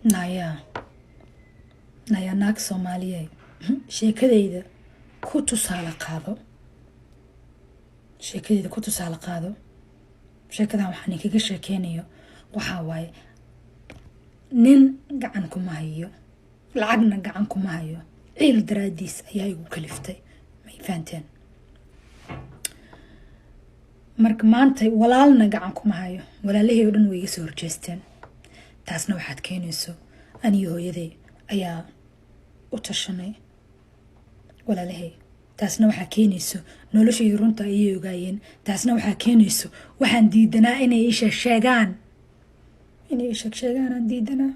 naya naag Soomaaliyeed sheekadeyda ku tusaale qaado sheekadan waxaan kaga sheekeynayo waxaa waaye nin gacan kuma hayo lacagna gacan kuma hayo ciil daraadiis ayaa igu kaliftay may fahanteen marka maanta walaalna gacan kuma hayo walaalahey oo dhan way iga soo horjeesteen taasna waxaad keenayso aniyo hooyaday ayaa u tashanay walaalahey taasna waxaa keenayso noloshii runta ayay ogaayeen taasna waxaa keenayso waxaan diidanaa inay sheegaan aan diidanaa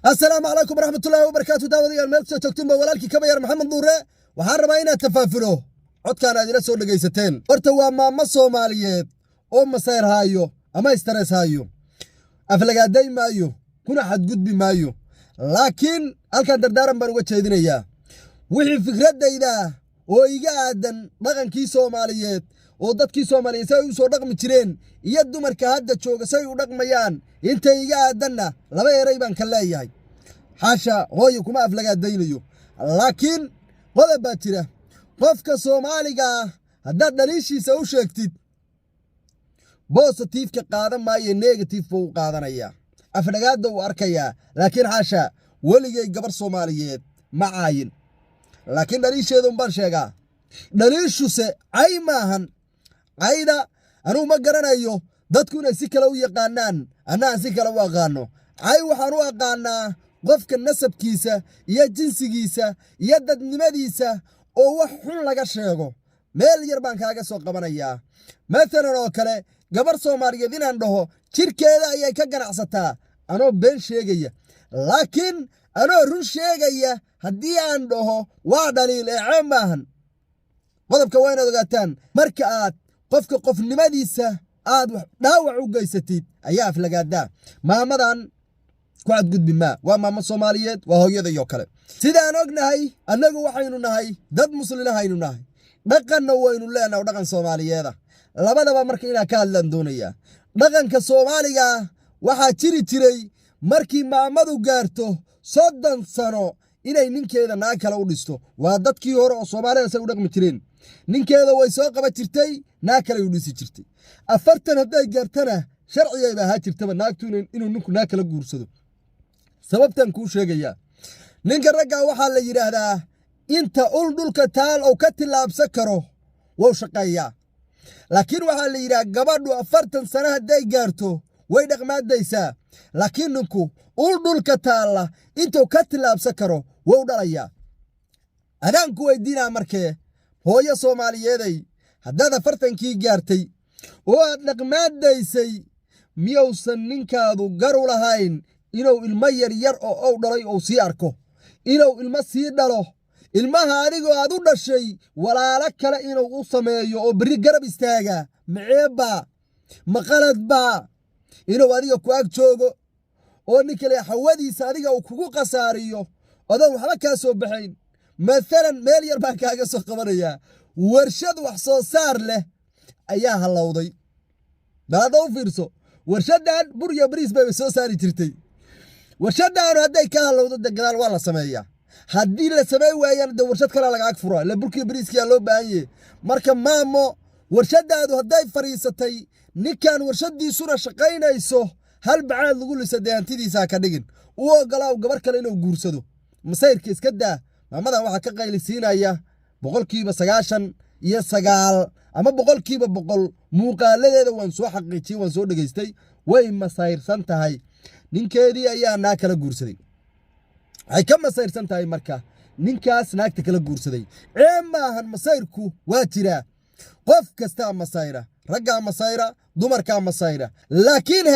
السلام عليكم ورحمة الله وبركاته داودي الملك تكتم ولالكي كما يا محمد نورة وحرم أين تفافلو عد كان هذه رسول لقيستين ارتوا ما صوماليات أو مسير هايو أما يسترس هايو أفلقا دايما هايو كنا حد قد بما هايو لكن ألكان دردارا بانوغة شايدين إياه وحي فكرة دايدا وإيقادا مغان كي صوماليات ودad kii Soomaaliyeed say u soo dhaqmi jireen iyo dumarka hadda jooga say u dhaqmayaan inta iga aadanna laba eray baan ka leeyahay xasha hooyo kuma aflagaadaynayo laakiin qodob baa jira qofka Soomaaliga haddaad dhaliishiisa u sheegtid positive ka qaadan maayo negative buu qaadanaya aflagaada uu arkaya laakiin xasha waligay gabar Soomaaliyeed ma caayin laakiin dhaliisheedu baan sheegaa dhaliishuse ay maahan ayda anuu ma garanayo dadku inay si kale u yaqaanaan anaan si kale u aqaano ay waxaan u aqaanaa qofka nasabkiisa iyo jinsigiisa iyo dadnimadiisa oo wax xun laga sheego meel yar baan kaaga soo qabanayaa maalan oo kale gabar Soomaaliyeed inaan dhaho jirkeeda ayay ka ganacsataa anoo been sheegaya laakiin anoo run sheegaya haddii aan dhaho waa dhaliil ee maahan qodobka waa inaad ogaataan marka aad qofka qofnimadiisa aad dhaawac u geysatid ayaa aflagaadaa maamadan ku xadgudbi ma waa maamo Soomaaliyeed waa hooyada iyo kale sidaan ognahay annagu waxaynu nahay dad muslimiin nahay dhaqanna waynu leenahay dhaqan Soomaaliyeeda labadaba marka ina ka hadlan doonaya dhaqanka Soomaaliga waxa jiri jiray markii maamadu gaarto 30 sano inay ninkeeda naag kale u dhisto waa dadkii hore oo Soomaaliyeed say u dhaqmi jireen ninkeeda way soo qaba jirtay naag kale u dhisi jirtay 40 haday gaartana sharciga baa jirtaba naagtu inuu ninku naag kale guursado sababtan ku sheegaya ninka ragga waxa la yiraahdaa inta ul dhulka taal oo ka tilaabsan karo wuu shaqeeyaa laakiin waxa la yiraahdaa gabadhu 40 sano haday gaarto way dhaqmaadaysaa laakiin ninku ul dhulka taala inta ka tilaabsan karo wuu dhalayaa adaan ku weydiinaa markee hooyo Soomaaliyeeday haddaad 40kii gaartay oo aad dhaqmaadaysay miyowsan ninkaadu gar u lahayn inuu ilmo yar oo dhalay oo sii arko inuu ilmo sii dhalo ilmaha adigoo aad u dhashay walaalo kale inuu u sameeyo oo bari garab istaaga maceeba maqaladba inuu adiga ku ag joogo oo ninkale hawadiisa adiga uu kugu qasaariyo adoo waxba ka soo baxayn مثلا meel yar baan kaaga soo qabanaya warshad wax soo saar leh ayaa halowday baad u fiirso warshadan burya bariis bay soo saari jirtay warshadan haday ka halowdo dagaal waa la sameeyaa hadii la sameey waayaan de warshad kale laga ag furo la burkiya bariiska loo baahan marka maamo warshadaadu haday fariisatay ninkan warshadiisuna shaqaynayso hal bacaad lagu lisaday hantidiisa ka dhigin uu ogolaaw gabar kale inuu guursado masayrka iska daa maamadan waxa ka qaylisiinaya 99% ama 100% muuqaaladeeda waan soo xaqiijiyay waan soo dhageystay way masayrsan tahay ninkeedii ayaa naag kala guursaday ay ka masayrsan tahay marka ninkaas naagta kala guursaday maahan masayrku waa jira qof kasta masayra ragga masayra dumarka masayra laakiin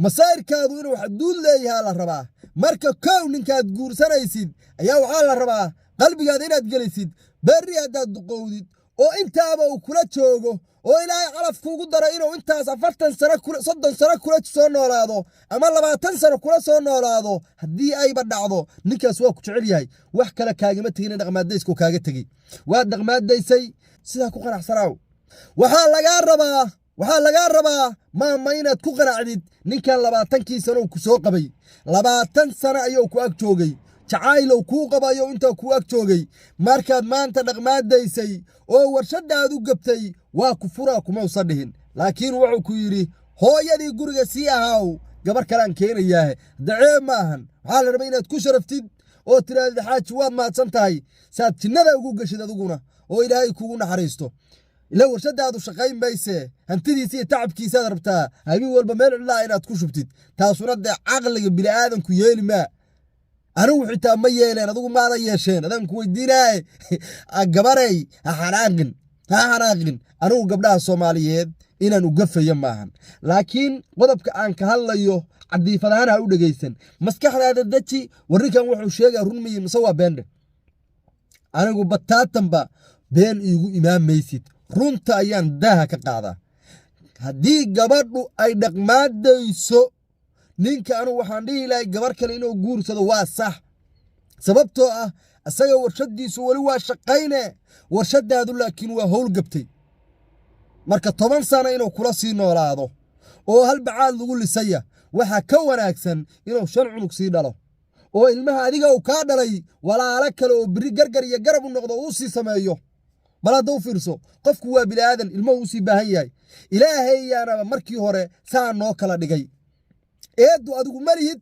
masayrkaadu inuu xaduud leeyahay la rabaa marka koow ninkaad guursanaysid ayaa waxa la rabaa qalbigaada inaad gelisid bari hadaad duqowdid oo intaaba uu kula joogo oo ilaahay calaf kuugu daro inuu intaas 40 sano 30 sano kula soo noolaado ama 20 sano kula soo noolaado hadii ayba dhacdo ninkaas waa ku jecel yahay wax kale kaagama tagin dhaqmaadaysku kaaga tagay waa dhaqmaadaysay sida ku qanacsanaaw waxa laga rabaa waxaa lagaa rabaa maama inaad ku qanacdid ninkan 20 sano ku soo qabay 20 sano ayuu ku ag joogay jacaylow kuu qabayo inta ku ag joogay markaad maanta dhaqmaadaysay oo warshadaad u gabtay waa ku furaa kuma usan dhihin laakiin wuxuu ku yiri hooyadii guriga sii ahaaw gabar kalaan keenayaa dacee maahan waxaa la rabaa inaad ku sharaftid oo tiraahdo xaaji waad mahadsan tahay saad jinnada ugu gashid adiguna oo ilaahay kugu naxariisto ila warshadaadu shaqayn mayse hantidiisa iyo tacabkiisa rabtaa habeen walba meel cidlaa inaad ku shubtid taasuna caqliga bini'aadanku yeeli ma anigu xitaa ma yeeleen adigu maada yeesheen adan ku weydiinay gabaray ha xanaaqin anigu gabdhaha Soomaaliyeed inaan u gafayo maahan laakiin qodobka aan ka hadlayo cadiifadahan ha u dhageysan maskaxdaada daji warinkan wuxuu sheegay runmii mise waa beende anigu bataatanba been iigu imaamaysid runta ayaan daaha ka qaadaa haddii gabadhu ay dhaqmaadayso ninka anu waxaan dhihi lahay gabar kale inuu guursado waa sax sababtoo ah asaga warshadiisu wali waa shaqayne warshadaadu laakiin waa howl gabtay marka 10 sano inuu kula sii noolaado oo hal bacaad lagu lisaya waxa ka wanaagsan inuu 5 cunug sii dhalo oo ilmaha adiga uu ka dhalay walaalo kale oo biri gargar iyo garab u noqdo uu sii sameeyo balada u fiirso qofku waa bilaadan ilmuhu sii baahan yahay ilaahay yaana markii hore saa noo kala dhigay eedu adigu malihid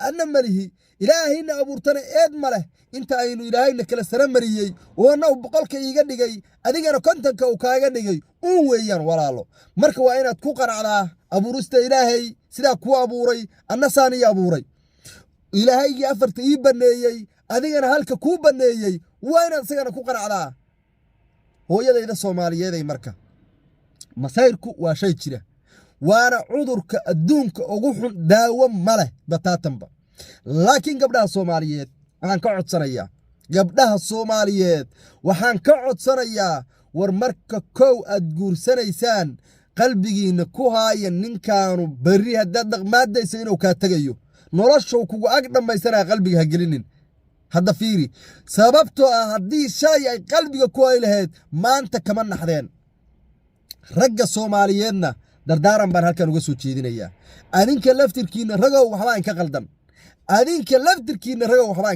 anna malihi ilaahayna abuurtana eed maleh inta aynu ilaahayna kala sara mariyay oo naw boqolka iiga dhigay adigana kontanka uu kaaga dhigay uu weeyaan walaalo marka waa inaad ku qanacdaa abuurista ilaahay sida ku abuuray anna saani abuuray ilaahaygi afarta ii baneeyay adigana halka ku baneeyay waa inaad isagana ku qanacdaa hooyadayda Soomaaliyeed ay marka masayrku waa shay jira waana cudurka adduunka ugu xun daawo male bataatanba laakiin gabdhaha Soomaaliyeed waxaan ka codsanayaa war marka kow aad guursanaysaan qalbigiina ku haaya ninkaanu bari hadda dhaqmaadaysa inuu ka tagayo noloshu kugu ag dhamaysanaa qalbiga ha gelinin hadda fiiri sababtoo ah haddii shay ay qalbiga ku ay lahayd maanta kama naxdeen ragga Soomaaliyeedna dardaaran baan halkan uga soo jeedinayaa adinka laftirkiina ragow waxbaan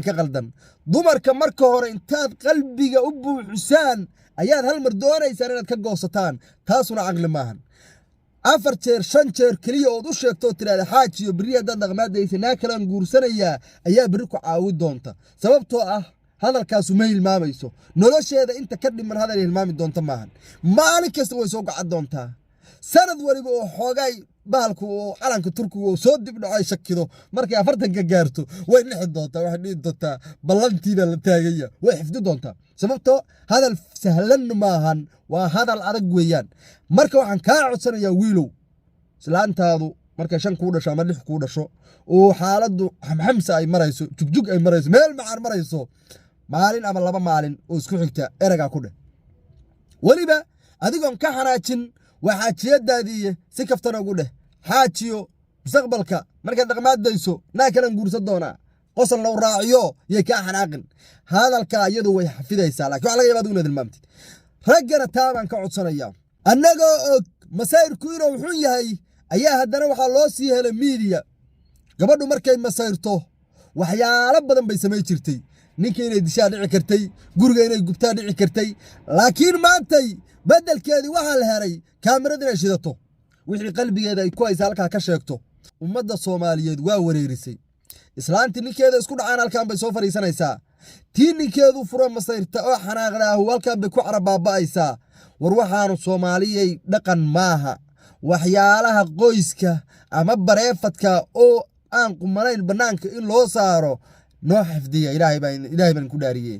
ka qaldan dumarka marka hore intaad qalbiga u buuxisaan ayaad hal mar doonaysaan inaad ka goosataan taasuna aqli maahan 4 jeer 5 jeer kaliya oo u sheegto tiraada xaajiyo bari hadda dhaqmaadaysa naa kala guursanayaa ayaa bari ku caawin doonta sababtoo ah hadalkaas uma hilmaamayso nolosheeda inta ka dhiman hadal hilmaami doonta maahan maalin kasta way soo gacad doontaa sanad waliba oo xoogay bahalku oo calanka Turkiga oo soo dib dhacay shakido markay 40 ka gaarto way lixi doontaa wax dhigi doontaa ballantiina la taagaya way xifdi doontaa sababtoo hadal sahlan maahan waa hadal adag weeyaan marka waxaan ka codsanayaa wiilow islaantaadu markay 5 ku dhasho ama 6 ku dhasho oo xaaladdu xamxamsa ay marayso jugjug ay marayso meel macaan marayso maalin ama 2 maalin oo isku xigta eraga ku dheh waliba adigoon ka xanaajin waxaajiyadaadii si kaftana ugu dheh xaajiyo mustaqbalka markaad dhaqmaadayso naa kala guursan doonaa qosol law raaciyo yey ka xanaaqin hadalka iyadu way xafidaysaa laakiin waxa laga yaabaa inaad ilmaamtid raggana taaban ka codsanayaa annagoo og masayrku inuu xun yahay ayaa haddana waxaa loo sii helay media gabadhu markay masayrto waxyaalo badan bay samay jirtay ninka inay dishaa dhici kartay guriga inay gubtaa dhici kartay laakiin maantay bedelkeedii waxaa la helay kaamirada inay shidato wixii qalbigeeda ay ku haysa halkaa ka sheegto ummadda Soomaaliyeed waa wareerisay islaantii ninkeeda isku dhacaan halkaan bay soo fariisanaysaa tii ninkeedu furo masayrta oo xanaaqdaa halkaan bay ku carabaaba'aysaa war waxaanu Soomaaliyay dhaqan maaha waxyaalaha qoyska ama bareefadka oo aan qumanayn banaanka in loo saaro noo xifdiya ilaahay baan ku dhaariyay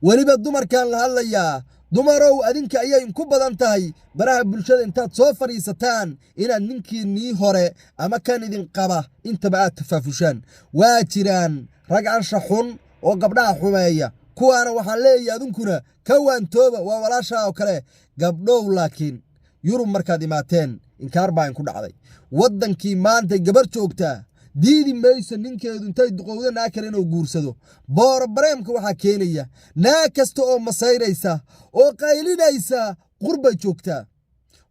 waliba dumarkan la hadlayaa dumarow adinka ayay ku badan tahay baraha bulshada intaad soo fariisataan inaad ninkiinii hore ama kan idin qaba intaba aad tafaafushaan waa jiraan rag ansha xun oo gabdhaha xumeeya kuwaana waxaan leeyahay adinkuna ka waantooba waa walaasha oo kale gabdhow laakiin Yurub markaad imaateen inkaar baan ku dhacday wadankii maanta gabar joogta diidi mayso ninkeedu intay duqowda naa kale inuu guursado boor bareemka waxa keenaya naa kasta oo masayraysa oo qaylinaysa qurbay joogtaa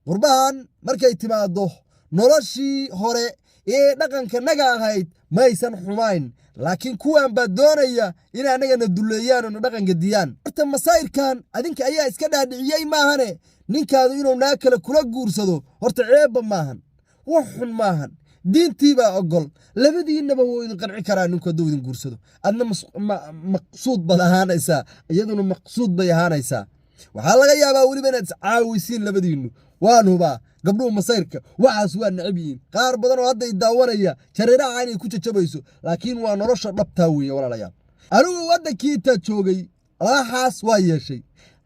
qurbahan markay timaado noloshii hore ee dhaqanka naga ahayd maysan xumayn laakiin kuwan baa doonaya in anagana duleeyaan oo dhaqanka diyaan horta masayrkan adinka ayaa iska dhaadhiciyay maahane ninkaadu inuu naag kale kula guursado horta ceebba maahan wax xun maahan diintii baa ogol labadiinaba way idin qanci karaa ninku hadduu idin guursado adna maqsuud baad ahaanaysaa iyaduna maqsuud bay ahaanaysaa waxaa laga yaabaa weliba inaad iscaawisiin labadiinnu waan hubaa gabdhuhu masayrka waxaas waa necab yihiin qaar badan oo hadda daawanaya jareeraha inay ku jajabayso laakiin waa nolosha dhabtaa weeye walaalayaal anigu waddankii intaa joogay laba xaas waa yeeshay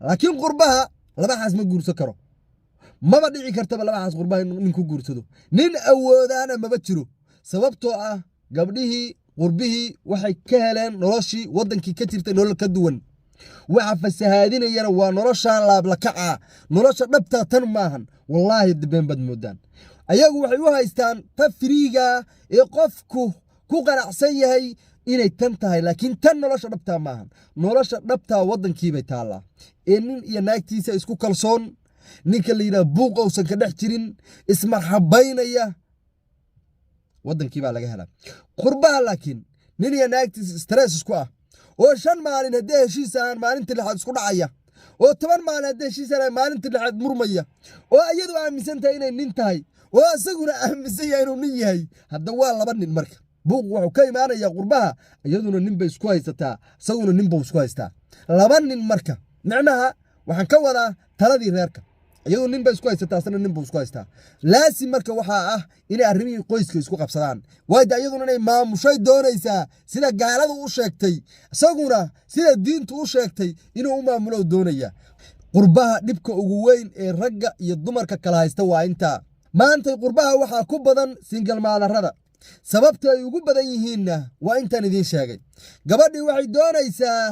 laakiin qurbaha laba xaas ma guursan karo maba dhici kartaba laba xaas qurbaha nin ku guursado nin awoodaana maba jiro sababtoo ah gabdhihii qurbihii waxay ka heleen noloshii waddankii ka jirtay nolol ka duwan waxa fasahaadinayana waa noloshaan laablakaca nolosha dhabtaa tan maahan wallaahi dibeen bad moodaan ayagu waxay u haystaan ta firiiga ee qofku ku qanacsan yahay inay tan tahay laakiin tan nolosha dhabtaa maahan nolosha dhabtaa waddankiibay taallaa ee nin iyo naagtiisa isku kalsoon ninka la yidhaha buuq uusan ka dhex jirin ismarxabaynaya waddankii baa laga helaa qurbaha laakiin nin iyo naagtiisa stress isku ah oo 5 maalin haddii heshiis aan maalintii lixaad isku dhacaya oo 10 maalin haddii heshiis aan maalintii lixaad murmaya oo iyadu aaminsan tahay inay nin tahay oo asaguna aaminsan yahay inuu nin yahay hadda waa laba nin marka buuq wuxuu ka imaanaya qurbaha iyaduna nin bay isku haysataa asaguna nin buu isku haystaa laba nin marka macnaha waxaan ka wadaa taladii reerka iyadu nin bay isku haysataa asana nin buu isku haystaa laasi marka waxaa ah inay arrimihii qoyska isku qabsadaan waayda iyaduna inay maamushay doonaysaa sida gaaladu u sheegtay isaguna sida diintu u sheegtay inuu u maamulo doonaya qurbaha dhibka ugu weyn ee ragga iyo dumarka kala haysta waa intaa maanta qurbaha waxaa ku badan single maadarada sababta ay ugu badan yihiinna waa intaan idiin sheegay gabadhii waxay doonaysaa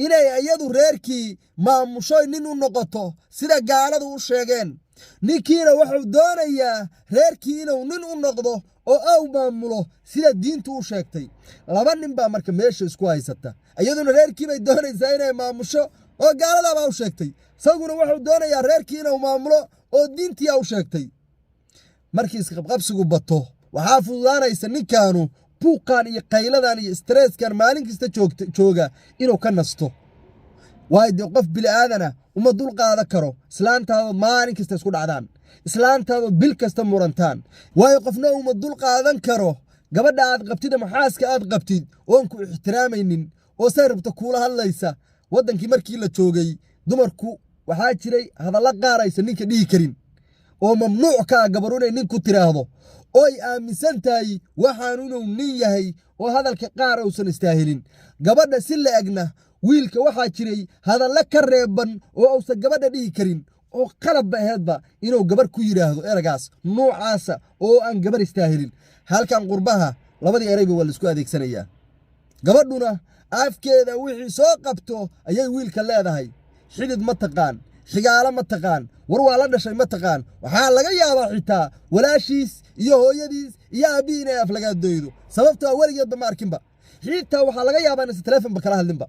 inay iyadu reerkii maamushoy nin u noqoto sida gaaladu u sheegeen ninkiina wuxuu doonayaa reerkii inuu nin u noqdo oo uu maamulo sida diintu u sheegtay laba nin baa marka meesha isku haysata iyaduna reerkii bay doonaysaa inay maamusho oo gaalada baa u sheegtay isaguna wuxuu doonayaa reerkii inuu maamulo oo diintii u sheegtay markii isqabqabsigu bato waxaa fududaanaysa ninkaanu buuqan iyo qayladan iyo stresskan maalin kasta jooga inuu ka nasto waayo qof bili aadana uma dul qaada karo islaantaada maalin kasta isku dhacdaan islaantaada bil kasta murantaan waayo qofna uma dul qaadan karo gabadha aad qabtid ama xaaska aad qabtid oon ku ixtiraamaynin oo say rabta kuula hadlaysa waddankii markii la joogay dumarku waxaa jiray hadalla qaaraysa ninka dhihi karin oo mamnuuc ka ah gabar inay nin ku tiraahdo oo ay aaminsan tahay waxaan inuu nin yahay oo hadalka qaar uusan istaahilin gabadha si la egna wiilka waxaa jiray hadalla ka reeban oo uusan gabadha dhihi karin oo qalab ba ahaydba inuu gabar ku yiraahdo eragaas noocaasa oo aan gabar istaahilin halkan qurbaha labadii erayba waa la isku adeegsanayaa gabadhuna afkeeda wixii soo qabto ayay wiilka leedahay xidid ma taqaan xigaalo ma taqaan war waa la dhashay ma taqaan waxaa laga yaabaa xitaa walaashiis iyo hooyadiis iyo aabihi inay aflagaadooydo sababtoo weligeedba ma arkinba xitaa waxaa laga yaabaa inaysan telefonba kala hadlinba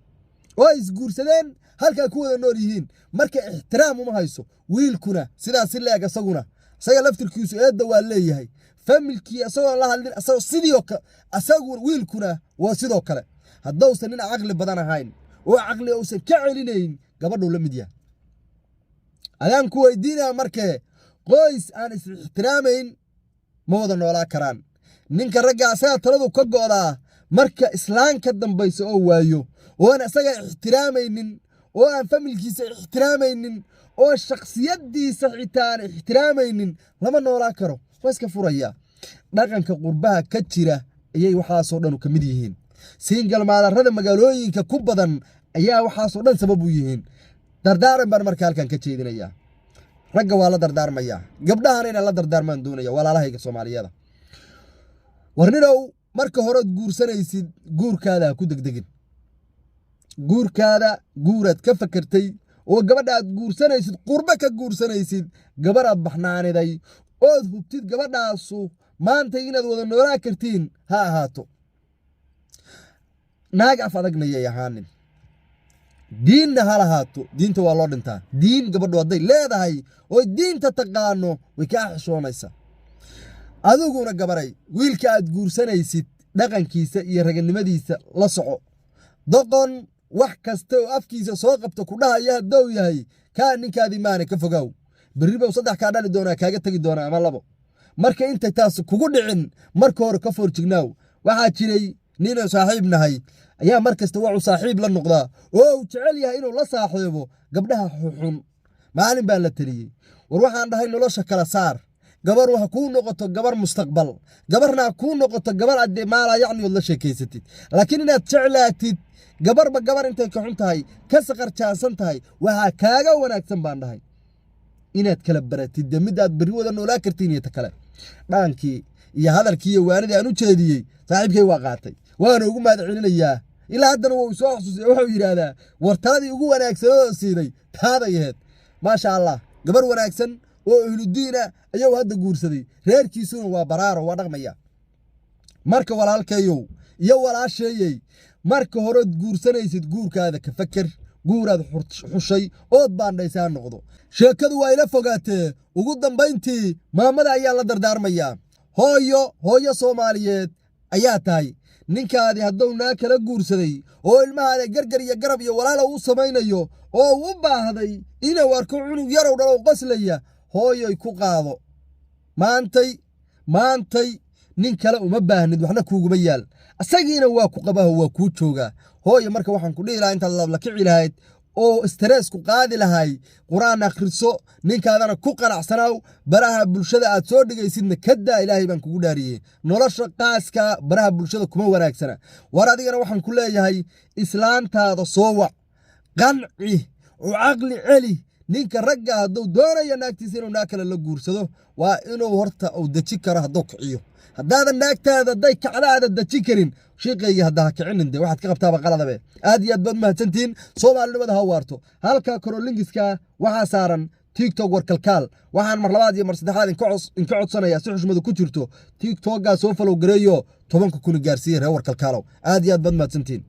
oo ay isguursadeen halkaa ku wada nool yihiin marka ixtiraam uma hayso wiilkuna sidaas si leeg asaguna isaga laftirkiisu eedda waa leeyahay familkii asagoo la hadlin asagoo sidoo kale asagu wiilkuna waa sidoo kale haddausan nin caqli badan ahayn oo caqli uusan ka celinayn gabadhuu la mid yahay adaan ku weydiinaa markee qoys aan is ixtiraamayn ma wada noolaa karaan ninka ragga asaga taladu ka go'daa marka islaan ka dambaysa oo waayo oo aan asaga ixtiraamaynin oo aan familkiisa ixtiraamaynin oo shakhsiyadiisa xitaa aan ixtiraamaynin lama noolaa karo waa iska furaya dhaqanka qurbaha ka jira ayay waxaasoo dhan ka mid yihiin single maadarada magaalooyinka ku badan ayaa waxaasoo dhan sabab u yihiin dardaaran baan marka halkan ka jeedinayaa ragga waa la dardaarmayaa gabdhahana inaan la dardaarmaan doonaya walaalahayga Soomaaliyada warninow marka hore guursanaysid guurkaada ku degdegin guurkaada guurad ka fakartay oo gabadha aad guursanaysid qurba ka guursanaysid gabadhaad baxnaaniday oo hubtid gabadhaasu maanta inaad wada noolaa kartiin ha ahaato naag af adagna yay ahaanin diinna ha lahaato diinta waa loo dhintaa diin gabadhu hadday leedahay oo diinta taqaano way kaa xishoonaysaa adiguna gabaray wiilka aad guursanaysid dhaqankiisa iyo raganimadiisa la soco doqon wax kasta oo afkiisa soo qabto ku dhahaya hadduu yahay kaa ninkaadii maana ka fogow berri buu 3 kaa dhali doonaa kaaga tagi doonaa ama 2 marka intay taas kugu dhicin marka hore ka foorjignaaw waxaa jiray nin saaxiib nahay ayaa markasta wuxuu saaxiib la noqdaa oo uu jecel yahay inuu la saaxiibo gabdhaha xun maalin baa la taliyay war waxaan dhahay nolosha kala saar gabar waxa ku noqoto gabar mustaqbal gabarna ku noqoto gabar aad maala yacni la sheekeysatid laakiin inaad jeclaatid gabarba gabar intay ka xun tahay ka saqar jaasan tahay waxa kaaga wanaagsan baan dhahay inaad kala baratid mid aad bari wada noolaa kartiin iyo ta kale dhaankii iyo hadalkii iyo waanidii aan u jeediyey saaxiibkay waa qaatay waana ugu mahad celinayaa ilaa haddana wuu soo xasuusay wuxuu yiraahdaa wartaadii ugu wanaagsanoo siiday taadayeed maasha Allah gabar wanaagsan oo ahludiina ayuu hadda guursaday reerkiisuna waa baraaro waa dhaqmaya marka walaalkayow iyo walaasheeyay marka hore guursanaysid guurkaada ka fakar guuraad xushay oo baandhaysaa noqdo sheekadu waa ila fogaatee ugu dambayntii maamada ayaa la dardaarmaya hooyo Soomaaliyeed ayaa tahay ninkaadi hadduu naa kala guursaday oo ilmahaada gargar iyo garab iyo walaalo uu samaynayo oo u baahday inuu arko cunug yarow dhalo qoslaya hooyoy ku qaado maantay nin kale uma baahnid waxna kuuguma yaal asagiina waa ku qabaha waa kuu joogaa hooyo marka waxaan ku dhihi lahaa intaad la kici lahayd oo stress ku qaadi lahay quraan akhriso ninkaadana ku qanacsanaaw baraha bulshada aad soo dhigaysidna kada ilaahay baan kugu dhaariyay nolosha qaaska baraha bulshada kuma wanaagsana war adigana waxaan ku leeyahay islaantaada soo wac qanci oo aqli celi ninka ragga hadduu doonayo naagtiisa inuu naag kale la guursado waa inuu horta uu daji karo hadduu kiciyo haddaadan naagtaada hadday kacdaada daji karin sheekayga haddaa kicinin de waxaad ka qabtaaba qaladabe aad iyo aad baad mahadsantihiin Soomaalinimada ha waarto halka korolingiska waxaa saaran TikTok warkalkaal waxaan mar labaad iyo mar saddexaad in ka codsanayaa si xushmadu ku jirto TikTok-ga soo follow gareeyo 10 kun gaarsiiyay reer warkalkaalow aad iyo aad baad mahadsantihiin